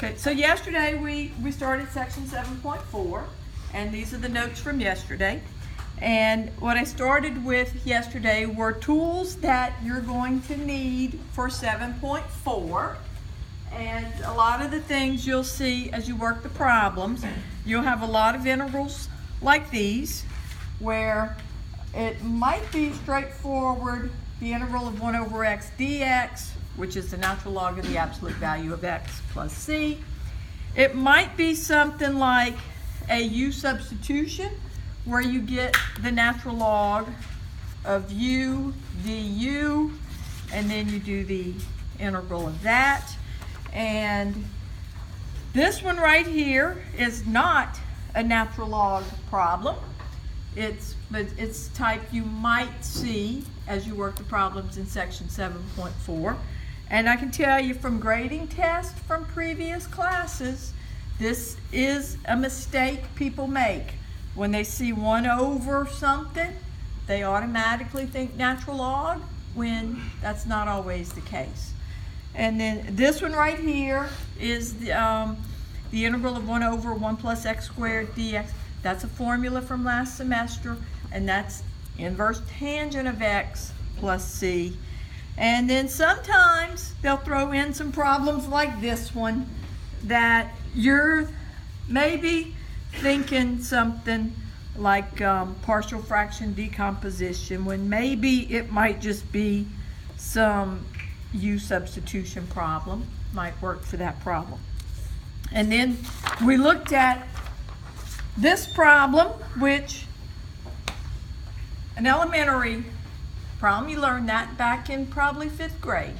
Okay, so yesterday we started section 7.4, and these are the notes from yesterday. And what I started with yesterday were tools that you're going to need for 7.4. And a lot of the things you'll see as you work the problems, you'll have a lot of integrals like these, where it might be straightforward, the integral of 1 over x dx, which is the natural log of the absolute value of x plus c. It might be something like a u substitution, where you get the natural log of u du, and then you do the integral of that. And this one right here is not a natural log problem. It's type you might see as you work the problems in section 7.4. And I can tell you from grading tests from previous classes, this is a mistake people make. When they see 1 over something, they automatically think natural log, when that's not always the case. And then this one right here is the integral of 1 over 1 plus x squared dx. That's a formula from last semester, and that's inverse tangent of x plus c. And then sometimes they'll throw in some problems like this one that you're maybe thinking something like partial fraction decomposition, when maybe it might just be some u substitution problem. Might work for that problem. And then we looked at this problem, which an elementary problem. You learned that back in probably 5th grade.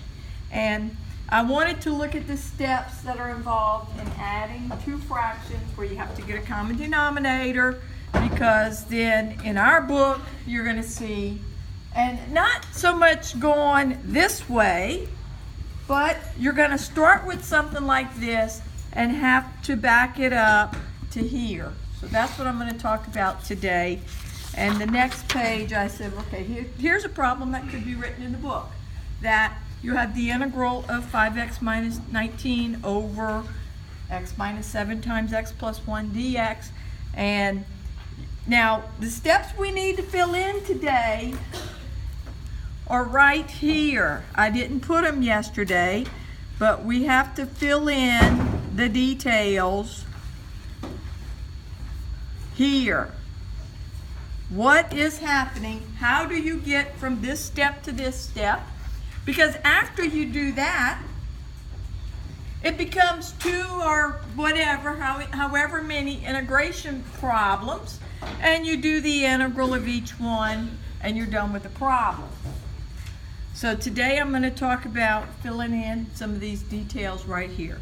And I wanted to look at the steps that are involved in adding two fractions, where you have to get a common denominator, because then in our book you're going to see, and not so much going this way, but you're going to start with something like this and have to back it up to here. So that's what I'm going to talk about today. And the next page I said, okay, here's a problem that could be written in the book. That you have the integral of 5x minus 19 over x minus 7 times x plus 1 dx. And now the steps we need to fill in today are right here. I didn't put them yesterday, but we have to fill in the details here. What is happening? How do you get from this step to this step? Because after you do that, it becomes 2 or whatever, however many integration problems, and you do the integral of each one, and you're done with the problem. So today I'm going to talk about filling in some of these details right here.